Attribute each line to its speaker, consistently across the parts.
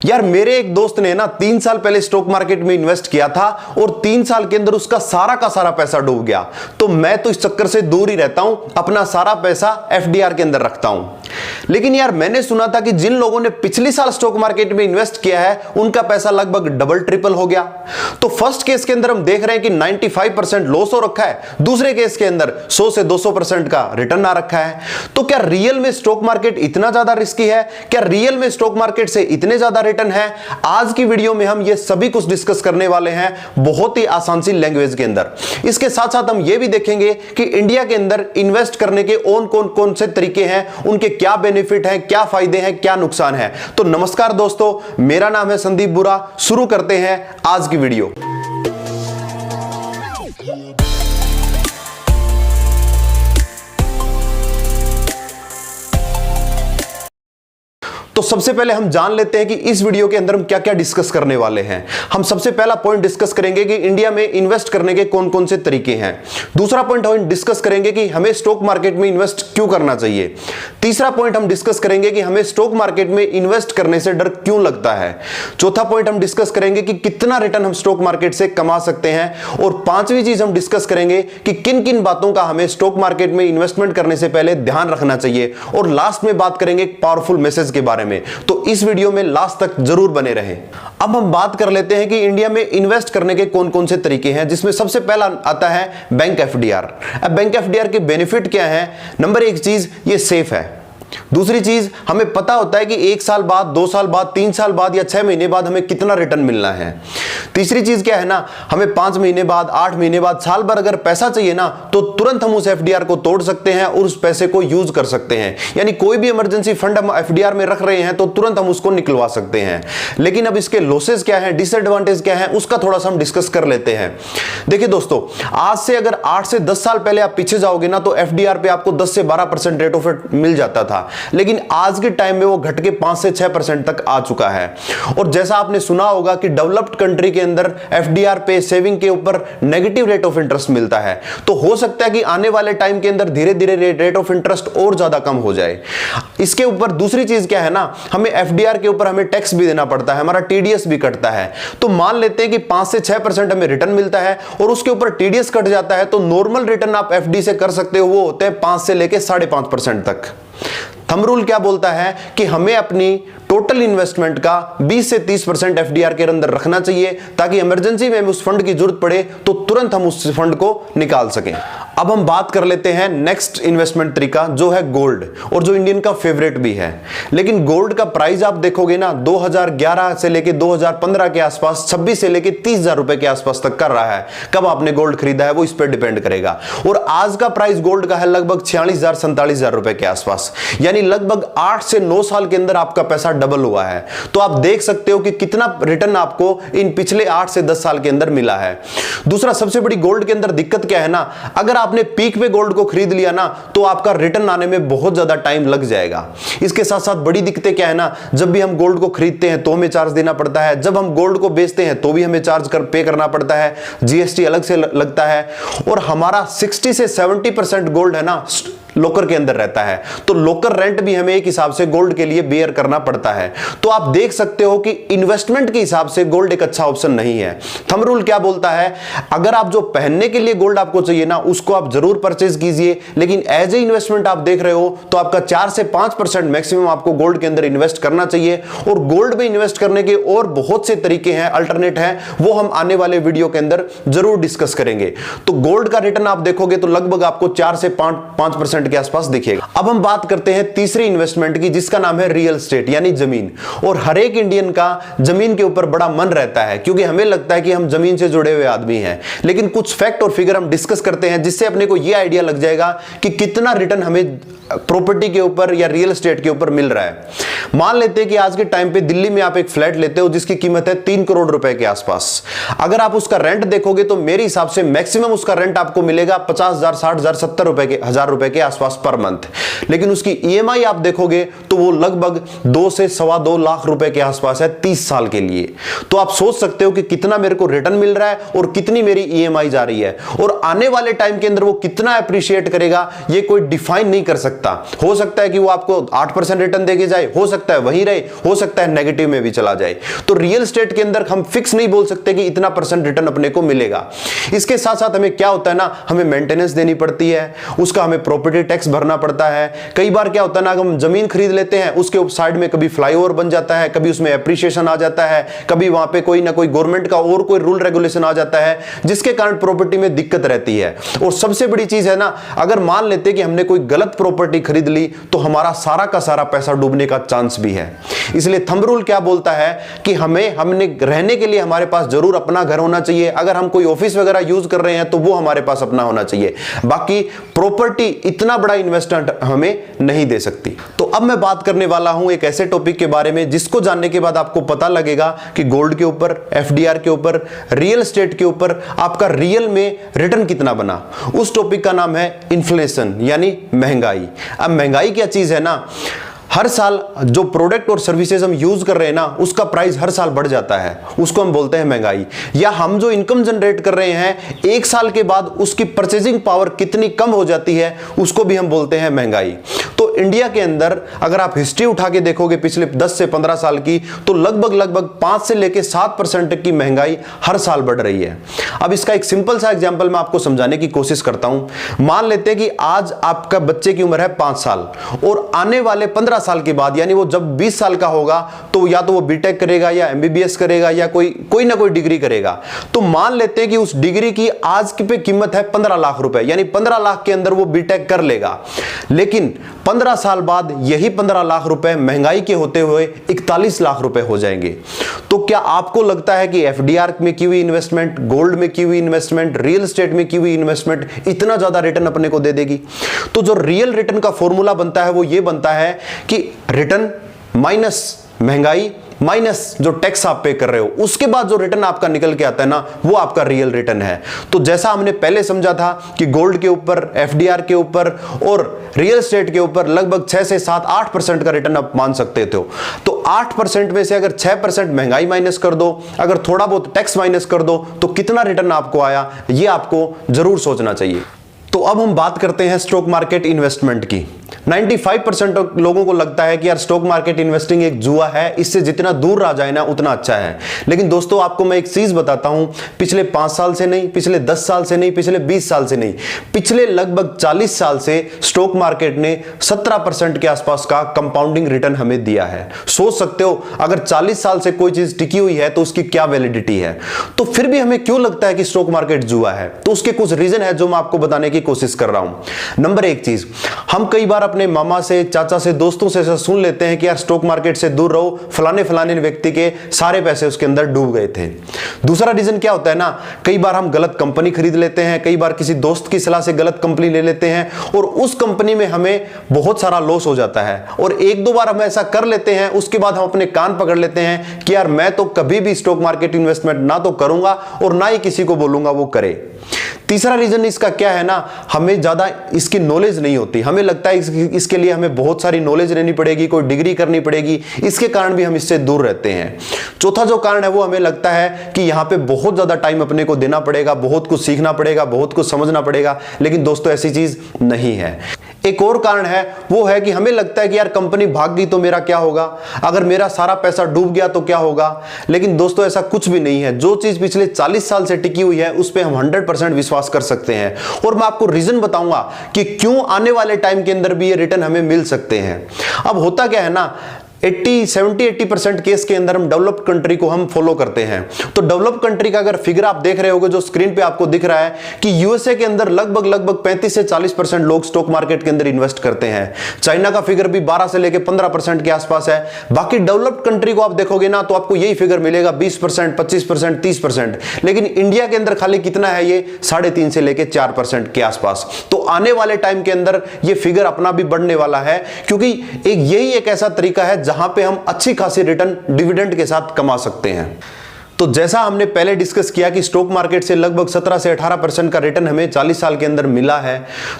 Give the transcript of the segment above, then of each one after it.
Speaker 1: यार मेरे एक दोस्त ने ना 3 साल पहले स्टॉक मार्केट में इन्वेस्ट किया था और 3 साल के अंदर उसका सारा का सारा पैसा डूब गया। तो मैं तो इस चक्कर से दूर ही रहता हूं, अपना सारा पैसा एफडीआर के अंदर रखता हूं। लेकिन यार मैंने सुना था कि जिन लोगों ने पिछले साल स्टॉक मार्केट में इन्वेस्ट किया है उनका पैसा लगभग डबल ट्रिपल हो गया। तो फर्स्ट केस के अंदर हम देख रहे हैं कि 95% लॉस हो रखा है, दूसरे केस के अंदर 100 से 200% का रिटर्न आ रखा है। तो क्या रियल में स्टॉक मार्केट इतना ज्यादा रिस्की है? क्या रियल में स्टॉक मार्केट से इतने ज्यादा रिटर्न है? आज की वीडियो में हम ये सभी कुछ डिस्कस करने वाले हैं बहुत ही आसान सी लैंग्वेज के अंदर। इसके साथ साथ हम ये भी देखेंगे कि इंडिया के अंदर इन्वेस्ट करने के कौन से तरीके हैं, उनके क्या बेनिफिट हैं, क्या फायदे हैं, क्या नुकसान है। तो नमस्कार दोस्तों, मेरा नाम है संदीप बुरा। शुरू करते हैं आज की वीडियो। तो सबसे पहले हम जान लेते हैं कि इस वीडियो के अंदर हम क्या क्या डिस्कस करने वाले हैं। हम सबसे पहला पॉइंट डिस्कस करेंगे कि इंडिया में इन्वेस्ट करने के कौन कौन से तरीके हैं। दूसरा पॉइंट हम डिस्कस करेंगे कि हमें स्टॉक मार्केट में इन्वेस्ट क्यों करना चाहिए। तीसरा पॉइंट हम डिस्कस करेंगे कि हमें स्टॉक मार्केट में इन्वेस्ट करने से डर क्यों लगता है। चौथा पॉइंट हम डिस्कस करेंगे कि कितना रिटर्न हम स्टॉक मार्केट से कमा सकते हैं। और पांचवी चीज हम डिस्कस करेंगे कि किन किन बातों का हमें स्टॉक मार्केट में इन्वेस्टमेंट करने से पहले ध्यान रखना चाहिए। और लास्ट में बात करेंगे एक पावरफुल मैसेज के बारे में। तो इस वीडियो में लास्ट तक जरूर बने रहें। अब हम बात कर लेते हैं कि इंडिया में इन्वेस्ट करने के कौन कौन से तरीके हैं, जिसमें सबसे पहला आता है बैंक एफडीआर। अब बैंक एफडीआर के बेनिफिट क्या है? नंबर एक चीज, ये सेफ है। दूसरी चीज, हमें पता होता है कि 1 साल बाद, 2 साल बाद, 3 साल बाद या 6 महीने बाद हमें कितना रिटर्न मिलना है। तीसरी चीज क्या है ना, हमें 5 महीने बाद, 8 महीने बाद, साल भर अगर पैसा चाहिए ना तो तुरंत हम उस एफडीआर को तोड़ सकते हैं और उस पैसे को यूज कर सकते हैं। यानी कोई भी इमरजेंसी फंड हम एफडीआर में रख रहे हैं तो तुरंत हम उसको निकलवा सकते हैं। लेकिन अब इसके लॉसेस क्या है, डिसएडवांटेज क्या है, उसका थोड़ा सा हम डिस्कस कर लेते हैं। देखिए दोस्तों, आज से अगर 8 से 10 साल पहले आप पीछे जाओगे ना तो एफडीआर पे आपको 10 से 12% रेट ऑफ रिटर्न मिल जाता था। लेकिन आज के टाइम में वो घट के 5 से 6% तक आ चुका है। और जैसा आपने सुना होगा कि डेवलप्ड कंट्री के अंदर एफडीआर पे, सेविंग के ऊपर नेगेटिव रेट ऑफ इंटरेस्ट मिलता है। तो हो सकता है कि आने वाले टाइम के अंदर धीरे धीरे रेट ऑफ इंटरेस्ट और ज्यादा कम हो जाए। इसके ऊपर दूसरी चीज क्या है ना, हमें एफडीआर के ऊपर हमें टैक्स भी देना पड़ता है, हमारा टीडीएस भी कटता है। तो मान लेते हैं कि 5 से 6% हमें रिटर्न मिलता है और उसके ऊपर टीडीएस कट जाता है, तो नॉर्मल रिटर्न आप एफडी से कर सकते हो, वो होते हैं 5 से लेके 5.5% तक। थंब रूल क्या बोलता है कि हमें अपनी टोटल इन्वेस्टमेंट का 20 से 30% एफडीआर के अंदर रखना चाहिए, ताकि इमरजेंसी में उस फंड की जरूरत पड़े तो तुरंत हम उस फंड को निकाल सकें। अब हम बात कर लेते हैं नेक्स्ट इन्वेस्टमेंट तरीका, जो है गोल्ड, और जो इंडियन का फेवरेट भी है। लेकिन गोल्ड का प्राइस आप देखोगे ना, 2011 से लेके 2015 के आसपास 26 से लेके 30,000 रुपए के आसपास तक कर रहा है। कब आपने गोल्ड खरीदा है वो इस पर डिपेंड करेगा। और आज का प्राइस गोल्ड का है लगभग 46,000 47,000 रुपए के आसपास। यानी लगभग 8 से 9 साल के अंदर आपका पैसा डबल हुआ है। तो आप देख सकते हो कि कितना रिटर्न आपको इन पिछले 8 से 10 साल के अंदर मिला है। दूसरा सबसे बड़ी गोल्ड के अंदर दिक्कत क्या है ना, अगर आपने पीक पे गोल्ड को खरीद लिया ना तो आपका रिटर्न आने में बहुत ज्यादा टाइम लग जाएगा। इसके साथ साथ बड़ी दिक्कतें क्या है ना, जब भी हम गोल्ड को खरीदते हैं तो हमें चार्ज देना पड़ता है, जब हम गोल्ड को बेचते हैं तो भी हमें चार्ज पे करना पड़ता है, जीएसटी अलग से लगता है। और हमारा 60 से 70% गोल्ड है ना लॉकर के अंदर रहता है, तो लॉकर रेंट भी हमें एक हिसाब से गोल्ड के लिए बेयर करना पड़ता है। तो आप देख सकते हो कि इन्वेस्टमेंट के हिसाब से गोल्ड एक अच्छा ऑप्शन नहीं है। थंब रूल क्या बोलता है, अगर आप जो पहनने के लिए गोल्ड आपको चाहिए ना उसको आप जरूर परचेज कीजिए, लेकिन एज ए इन्वेस्टमेंट आप देख रहे हो तो आपका 4 से 5% मैक्सिमम आपको गोल्ड के अंदर इन्वेस्ट करना चाहिए। और गोल्ड में इन्वेस्ट करने के और बहुत से तरीके हैं, अल्टरनेट हैं, वो हम आने वाले वीडियो के अंदर जरूर डिस्कस करेंगे। तो गोल्ड का रिटर्न आप देखोगे तो लगभग आपको 4 से 5% के आसपास दिखेगा। अब हम बात करते हैं तीसरी इन्वेस्टमेंट की, जिसका नाम है रियल एस्टेट यानी जमीन। और हर एक इंडियन का जमीन के ऊपर बड़ा मन रहता है, क्योंकि हमें लगता है कि हम जमीन से जुड़े हुए आदमी हैं। लेकिन कुछ फैक्ट और फिगर हम डिस्कस करते हैं, जिससे अपने को यह आइडिया लग जाएगा कि कितना रिटर्न हमें प्रॉपर्टी के ऊपर या रियल एस्टेट के ऊपर मिल रहा है। मान लेते हैं कि आज के टाइम पे दिल्ली में आप एक फ्लैट लेते हो जिसकी कीमत है 3 करोड़ रुपए के आसपास। अगर आप उसका रेंट देखोगे तो मेरे हिसाब से मैक्सिमम उसका रेंट आपको मिलेगा 50,000 60,000 70,000 रुपए के आसपास पर मंथ। लेकिन उसकी ईएमआई आप देखोगे तो वो लगभग 2 से 2.25 लाख रुपए के आसपास है 30 साल के लिए। तो आप सोच सकते हो कि कितना मेरे को रिटर्न मिल रहा है और कितनी मेरी ईएमआई जा रही है, और आने वाले टाइम के अंदर वो कितना अप्रिशिएट करेगा ये कोई डिफाइन नहीं कर सकता। सकता। हो सकता है कि वो आपको 8% रिटर्न देके जाए, हो सकता है वहीं रहे, हो सकता है नेगेटिव में भी चला जाए। तो रियल एस्टेट के अंदर हम फिक्स नहीं बोल सकते कि इतना % रिटर्न अपने को मिलेगा। इसके साथ साथ हमें क्या होता है ना, हमें मेंटेनेंस देनी पड़ती है, उसका हमें प्रॉपर्टी टैक्स भरना पड़ता है। कई बार क्या होता है ना, हम जमीन खरीद लेते हैं, उसके साइड में कभी फ्लाईओवर बन जाता है, कभी उसमें एप्रिसिएशन आ जाता है, कभी वहां पे कोई ना कोई गवर्नमेंट का और कोई रूल रेगुलेशन आ जाता है, जिसके कारण प्रॉपर्टी में दिक्कत रहती है। और सबसे बड़ी चीज है ना, अगर मान लेते कि हमने कोई गलत प्रॉपर्टी खरीद ली तो हमारा सारा का सारा पैसा डूबने का चांस भी है। इसलिए थंब रूल क्या बोलता है कि हमने रहने के लिए हमारे पास जरूर अपना घर होना चाहिए। अगर हम कोई ऑफिस वगैरह यूज कर रहे हैं तो वो हमारे पास अपना होना चाहिए। बाकी प्रॉपर्टी इतना बड़ा इन्वेस्टमेंट हमें नहीं दे सकती। तो अब मैं बात करने वाला हूं एक ऐसे टॉपिक के बारे में जिसको जानने के बाद आपको पता लगेगा कि गोल्ड के ऊपर, एफडीआर के ऊपर, रियल एस्टेट के ऊपर आपका रियल में रिटर्न कितना बना। उस टॉपिक का नाम है इन्फ्लेशन, यानी महंगाई। अब महंगाई क्या चीज है ना, हर साल जो प्रोडक्ट और सर्विसेज हम यूज कर रहे हैं ना, उसका प्राइस हर साल बढ़ जाता है, उसको हम बोलते हैं महंगाई। या हम जो इनकम जनरेट कर रहे हैं, एक साल के बाद उसकी परचेजिंग पावर कितनी कम हो जाती है, उसको भी हम बोलते हैं महंगाई। तो इंडिया के अंदर अगर आप हिस्ट्री उठा के देखोगे पिछले 10 से 15 साल की, तो लगभग 5 से लेके 7% की महंगाई हर साल बढ़ रही है। अब इसका एक सिंपल सा एग्जांपल मैं आपको समझाने की कोशिश करता हूं। मान लेते हैं कि आज आपका बच्चे की उम्र है 5 साल और आने वाले 15 साल के बाद, यानी वो जब 20 साल का होगा, तो या तो वो बीटेक करेगा या एमबीबीएस करेगा या कोई ना कोई डिग्री करेगा। तो मान लेते हैं कि उस डिग्री की आज की पे कीमत है 15 लाख रुपए, यानी 15 लाख के अंदर वो बीटेक कर लेगा। लेकिन 15 साल बाद यही 15 लाख रुपए महंगाई के होते हुए 41 लाख रुपए हो जाएंगे। तो क्या आपको लगता है कि एफडीआर में की हुई इन्वेस्टमेंट, गोल्ड में की हुई इन्वेस्टमेंट, रियल एस्टेट में की हुई इन्वेस्टमेंट इतना ज्यादा रिटर्न अपने को दे देगी? तो जो रियल रिटर्न का फॉर्मूला बनता है वो ये बनता है कि रिटर्न माइनस महंगाई माइनस जो टैक्स आप पे कर रहे हो, उसके बाद जो रिटर्न आपका निकल के आता है ना, वो आपका रियल रिटर्न है। तो जैसा हमने पहले समझा था कि गोल्ड के ऊपर, एफडीआर के ऊपर और रियल एस्टेट के ऊपर लगभग 6 से 7-8% का रिटर्न आप मान सकते थे। तो 8% में से अगर 6% महंगाई माइनस कर दो, अगर थोड़ा बहुत टैक्स माइनस कर दो, तो कितना रिटर्न आपको आया, ये आपको जरूर सोचना चाहिए। तो अब हम बात करते हैं स्टॉक मार्केट इन्वेस्टमेंट की। 95% लोगों को लगता है कि यार स्टॉक मार्केट इन्वेस्टिंग एक जुआ है, इससे जितना दूर रह जाए ना उतना अच्छा है। लेकिन दोस्तों आपको मैं एक चीज बताता हूं, पिछले 5 साल से नहीं, पिछले 10 साल से नहीं, पिछले 20 साल से नहीं, पिछले लगभग 40 साल से स्टॉक मार्केट ने 17% के आसपास का कंपाउंडिंग रिटर्न हमें दिया है। सोच सकते हो अगर 40 साल से कोई चीज टिकी हुई है तो उसकी क्या वैलिडिटी है। तो फिर भी हमें क्यों लगता है कि स्टॉक मार्केट जुआ है? तो उसके कुछ रीजन है जो मैं आपको बताने की कोशिश कर रहा हूं। नंबर 1 चीज, हम कई बार अपने मामा से, चाचा से, दोस्तों से सुन लेते हैं कि यार स्टॉक मार्केट से दूर रहो, फलाने व्यक्ति के सारे पैसे उसके अंदर डूब गए थे। दूसरा रीजन क्या होता है ना, कई बार हम गलत कंपनी खरीद लेते हैं, कई बार किसी दोस्त की सलाह से गलत कंपनी ले लेते हैं और उस कंपनी में हमें बहुत सारा लॉस हो जाता है। और 1-2 बार हम ऐसा कर लेते हैं, उसके बाद हम अपने कान पकड़ लेते हैं कि यार मैं तो कभी भी स्टॉक मार्केट इन्वेस्टमेंट ना तो करूंगा और ना ही किसी को बोलूंगा वो करे। तीसरा रीजन इसका क्या है ना, हमें ज्यादा इसकी नॉलेज नहीं होती। हमें लगता है इसके लिए हमें बहुत सारी नॉलेज लेनी पड़ेगी, कोई डिग्री करनी पड़ेगी, इसके कारण भी हम इससे दूर रहते हैं। चौथा जो कारण है वो हमें लगता है कि यहां पे बहुत ज्यादा टाइम अपने को देना पड़ेगा, बहुत कुछ सीखना पड़ेगा, बहुत कुछ समझना पड़ेगा। लेकिन दोस्तों ऐसी चीज नहीं है। एक और कारण है वो है कि हमें लगता है कि यार कंपनी भाग गई तो मेरा क्या होगा, अगर मेरा सारा पैसा डूब गया तो क्या होगा। लेकिन दोस्तों ऐसा कुछ भी नहीं है। जो चीज पिछले 40 साल से टिकी हुई है उस पर हम 100% विश्वास कर सकते हैं। और मैं आपको रीजन बताऊंगा कि क्यों आने वाले टाइम के अंदर भी ये रिटर्न हमें मिल सकते हैं। अब होता क्या है ना, 70-80% केस के अंदर हम डेवलप्ड कंट्री को हम फॉलो करते हैं। तो डेवलप्ड कंट्री का अगर फिगर आप देख रहे होगे जो स्क्रीन पे आपको दिख रहा है कि यूएसए के अंदर लगभग 35 से 40% लोग स्टॉक मार्केट के अंदर इन्वेस्ट करते हैं। चाइना का फिगर भी 12 से लेकर 15% के आसपास है। बाकी डेवलप्ड कंट्री को आप देखोगे ना तो आपको यही फिगर मिलेगा 20%, 25%, 30%। लेकिन इंडिया के अंदर खाली कितना है, ये 3.5 से लेकर 4% के आसपास। तो आने वाले टाइम के अंदर ये फिगर अपना भी बढ़ने वाला है, क्योंकि यही एक ऐसा तरीका है जहां पे हम अच्छी खासी रिटर्न डिविडेंड के साथ कमा सकते हैं। तो जैसा हमने पहले डिस्कस किया कि स्टॉक मार्केट से लगभग 17 से 18% का रिटर्न हमें 40 साल के अंदर मिला है,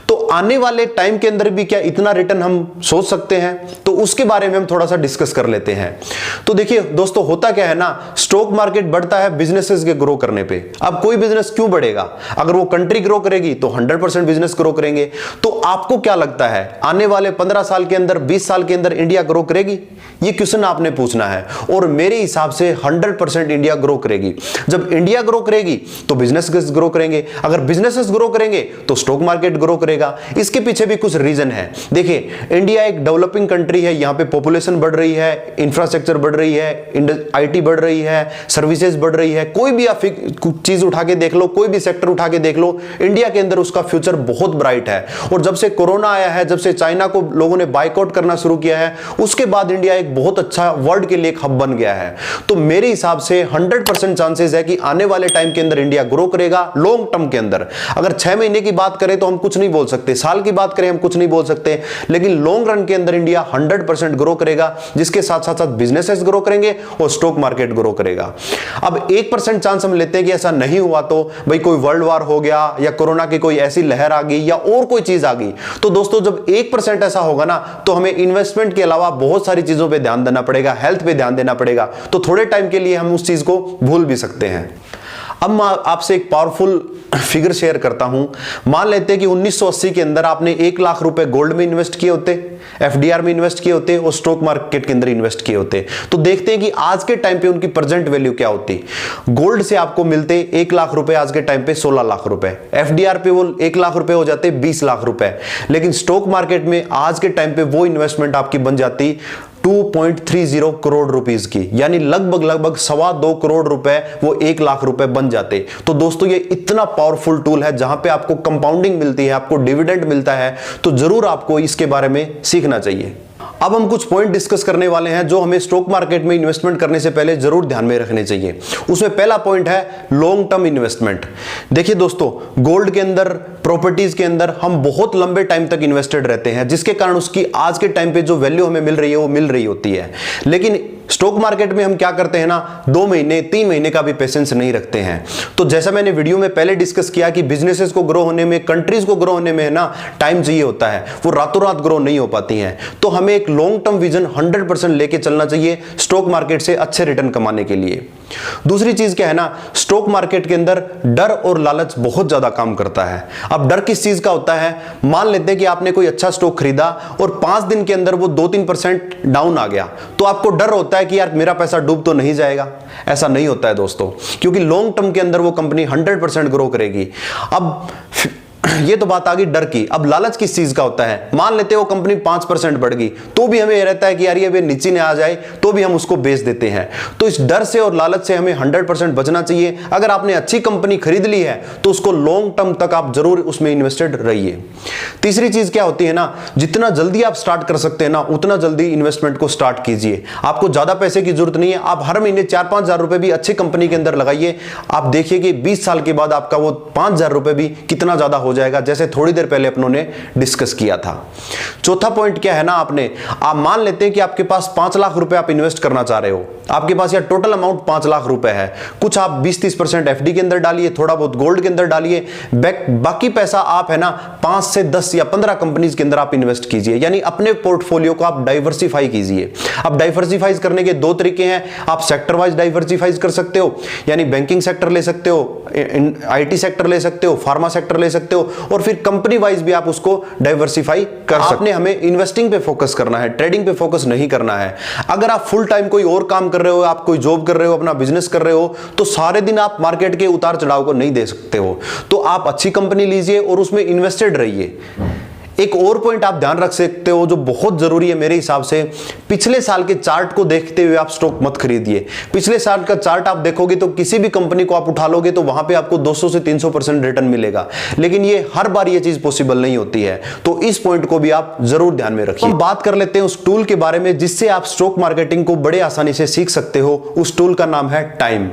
Speaker 1: तो आने वाले टाइम के अंदर भी क्या इतना रिटर्न हम सोच सकते हैं? तो उसके बारे में हम थोड़ा सा डिस्कस कर लेते हैं। तो देखिए दोस्तों, होता क्या है ना, स्टॉक मार्केट बढ़ता है बिजनेसेस के ग्रो करने पे। अब कोई बिजनेस क्यों बढ़ेगा? अगर वो कंट्री ग्रो करेगी तो 100% बिजनेस ग्रो करेंगे। तो आपको क्या लगता है आने वाले 15 साल के अंदर, 20 साल के अंदर इंडिया ग्रो करेगी? ये क्वेश्चन आपने पूछना है। और मेरे हिसाब से 100% इंडिया ग्रो करेगी। जब इंडिया ग्रो करेगी तो बिजनेस ग्रो करेंगे, अगर बिजनेसेस ग्रो करेंगे तो स्टॉक मार्केट ग्रो करेगा। इसके पीछे भी कुछ रीजन है। देखिए, इंडिया एक डेवलपिंग कंट्री है, यहां पे पॉपुलेशन बढ़ रही है, इंफ्रास्ट्रक्चर बढ़ रही है, आईटी बढ़ रही है, सर्विसेज बढ़ रही है। कोई भी आप चीज उठा के देख लो, कोई भी सेक्टर उठा के देख लो, इंडिया के अंदर उसका फ्यूचर बहुत ब्राइट है। और जब से कोरोना आया है, जब से चाइना को लोगों ने बाइकआउट करना शुरू किया है, उसके बाद इंडिया एक बहुत अच्छा वर्ल्ड के लिए एक हब बन गया है। तो मेरे हिसाब से 100% चांसेस है कि आने वाले टाइम के अंदर इंडिया ग्रो करेगा लॉन्ग टर्म के अंदर। अगर 6 महीने की बात करें तो हम कुछ नहीं बोल सकते, साल की बात करें हम कुछ नहीं बोल सकते, लेकिन लॉन्ग रन के अंदर इंडिया 100% ग्रो करेगा, जिसके साथ साथ बिजनेसेस ग्रो करेंगे और स्टॉक मार्केट ग्रो करेगा। अब 1% चांस हम लेते हैं कि ऐसा नहीं हुआ तो भाई कोई वर्ल्ड वार हो गया या कोरोना की कोई ऐसी लहर आ गई या और कोई चीज आ गई। तो दोस्तों, जब 1% ऐसा होगा ना, तो हमें इन्वेस्टमेंट के अलावा बहुत सारी चीजों पे ध्यान देना पड़ेगा, हेल्थ पे ध्यान देना पड़ेगा। तो थोड़े टाइम के लिए हम उस चीज को भूल भी सकते हैं। अब मैं आपसे एक पावरफुल फिगर शेयर करता हूं। मान लेते हैं कि 1980 के अंदर आपने 1 लाख रुपए गोल्ड में इन्वेस्ट किए होते, एफडीआर में इन्वेस्ट किए होते और स्टॉक मार्केट के अंदर इन्वेस्ट किए होते, तो देखते हैं कि आज के टाइम पे उनकी प्रेजेंट वैल्यू क्या होती। गोल्ड से आपको मिलते 1 लाख रुपए, आज के टाइम पे 16 लाख रुपए। एफडीआर पे वो 1 लाख रुपए हो जाते 20 लाख रुपए। लेकिन स्टॉक मार्केट में आज के टाइम पे वो इन्वेस्टमेंट आपकी बन जाती 2.30 करोड़ रुपीस की, यानी लगभग 2.25 करोड़ रुपए वो 1 लाख रुपए बन जाते। तो दोस्तों, ये इतना पावरफुल टूल है जहां पे आपको कंपाउंडिंग मिलती है, आपको डिविडेंड मिलता है। तो जरूर आपको इसके बारे में सीखना चाहिए। अब हम कुछ पॉइंट डिस्कस करने वाले हैं जो हमें स्टॉक मार्केट में इन्वेस्टमेंट करने से पहले जरूर ध्यान में रखने चाहिए। उसमें पहला पॉइंट है लॉन्ग टर्म इन्वेस्टमेंट। देखिए दोस्तों, गोल्ड के अंदर, प्रॉपर्टीज के अंदर हम बहुत लंबे टाइम तक इन्वेस्टेड रहते हैं, जिसके कारण उसकी आज के टाइम पे जो वैल्यू हमें मिल रही है वो मिल रही होती है। लेकिन स्टॉक मार्केट में हम क्या करते हैं ना, 2 महीने 3 महीने का भी पेशेंस नहीं रखते हैं। तो जैसा मैंने वीडियो में पहले डिस्कस किया कि बिजनेसेस को ग्रो होने में, कंट्रीज को ग्रो होने में ना टाइम चाहिए होता है, वो रातों रात ग्रो नहीं हो पाती हैं। तो हमें एक लॉन्ग टर्म विजन 100% लेके चलना चाहिए स्टॉक मार्केट से अच्छे रिटर्न कमाने के लिए। दूसरी चीज क्या है ना, स्टॉक मार्केट के अंदर डर और लालच बहुत ज्यादा काम करता है। अब डर किस चीज का होता है? मान लेते हैं कि आपने कोई अच्छा स्टॉक खरीदा और 5 दिन के अंदर वो 2-3% डाउन आ गया, तो आपको डर होता है कि यार मेरा पैसा डूब तो नहीं जाएगा। ऐसा नहीं होता है दोस्तों, क्योंकि लॉन्ग टर्म के अंदर वो कंपनी 100% ग्रो करेगी। अब ये तो बात आ गई डर की। अब लालच किस चीज का होता है? मान लेते हैं वो कंपनी 5% बढ़ गई, तो भी हमें यह रहता है कि यार ये नीचे न आ जाए, तो भी हम उसको बेच देते हैं। तो इस डर से और लालच से हमें 100% बचना चाहिए। अगर आपने अच्छी कंपनी खरीद ली है तो उसको लॉन्ग टर्म तक आप जरूर उसमें इन्वेस्टेड रहिए। तीसरी चीज क्या होती है ना, जितना जल्दी आप स्टार्ट कर सकते हैं ना, उतना जल्दी इन्वेस्टमेंट को स्टार्ट कीजिए। आपको ज्यादा पैसे की जरूरत नहीं है, आप हर महीने 4-5 हजार रुपए भी अच्छी कंपनी के अंदर लगाइए। आप देखिए कि 20 साल के बाद आपका वो 5 हजार रुपए भी कितना ज्यादा हो जाएगा, जैसे थोड़ी देर पहले अपनों ने डिस्कस किया था। चौथा पॉइंट क्या है ना, आप मान लेते हैं कि आपके पास 5 लाख रुपए आप इन्वेस्ट करना चाह रहे हो, आपके पास या टोटल अमाउंट 5 लाख रुपए है। कुछ आप 20-30% एफडी के अंदर डालिए, थोड़ा बहुत गोल्ड के अंदर डालिए, बाकी पैसा आप है ना 5 से 10 या 15 कंपनीज के अंदर आप इन्वेस्ट कीजिए। यानी अपने पोर्टफोलियो को आप डाइवर्सिफाई कीजिए। अब डाइवर्सिफाई करने के 2 तरीके हैं। आप सेक्टर वाइज डाइवर्सिफाई कर सकते हो, यानी बैंकिंग सेक्टर ले सकते हो, आईटी सेक्टर ले सकते हो, फार्मा सेक्टर ले सकते हो, और फिर कंपनी वाइज भी आप उसको डाइवर्सिफाई कर सकते हो। आपने हमें इन्वेस्टिंग पे फोकस करना है, ट्रेडिंग पे फोकस नहीं करना है। अगर आप फुल टाइम कोई और काम कर रहे हो, आप कोई जॉब कर रहे हो, अपना बिजनेस कर रहे हो, तो सारे दिन आप मार्केट के उतार चढ़ाव को नहीं दे सकते हो। तो आप अच्छी कंपनी लीजिए और उसमें इन्वेस्टेड रहिए। एक और पॉइंट आप ध्यान रख सकते हो जो बहुत जरूरी है मेरे हिसाब से, पिछले साल के चार्ट को देखते हुए आप स्टॉक मत खरीदिए। पिछले साल का चार्ट आप देखोगे तो किसी भी कंपनी को आप उठा लोगे तो वहां पे आपको 200 से 300% रिटर्न मिलेगा, लेकिन ये हर बार ये चीज पॉसिबल नहीं होती है। तो इस पॉइंट को भी आप जरूर ध्यान में रखिए। हम बात कर लेते हैं उस टूल के बारे में जिससे आप स्टॉक मार्केटिंग को बड़े आसानी से सीख सकते हो। उस टूल का नाम है टाइम।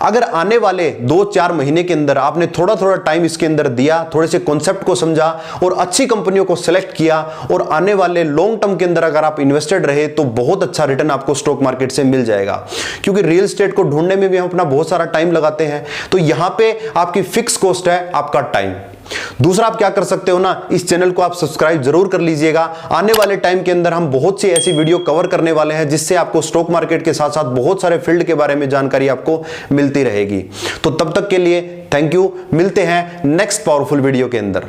Speaker 1: अगर आने वाले 2-4 महीने के अंदर आपने थोड़ा थोड़ा टाइम इसके अंदर दिया, थोड़े से कॉन्सेप्ट को समझा और अच्छी कंपनियों वीडियो को सिलेक्ट किया और आने वाले लॉन्ग टर्म के अंदर अगर आप इन्वेस्टेड रहे तो बहुत अच्छा रिटर्न आपको स्टॉक मार्केट से मिल जाएगा। क्योंकि रियल एस्टेट को ढूंढने में भी हम अपना बहुत सारा टाइम लगाते हैं, तो यहां पे आपकी फिक्स कॉस्ट है आपका टाइम। दूसरा आप क्या कर सकते हो ना, इस चैनल को आप सब्सक्राइब जरूर कर लीजिएगा। आने वाले टाइम के अंदर हम बहुत सी ऐसी वीडियो कवर करने वाले हैं जिससे आपको स्टॉक मार्केट के साथ साथ बहुत सारे फील्ड के बारे में जानकारी आपको मिलती रहेगी। तो तब तक के लिए थैंक यू, मिलते हैं नेक्स्ट पावरफुल वीडियो के अंदर।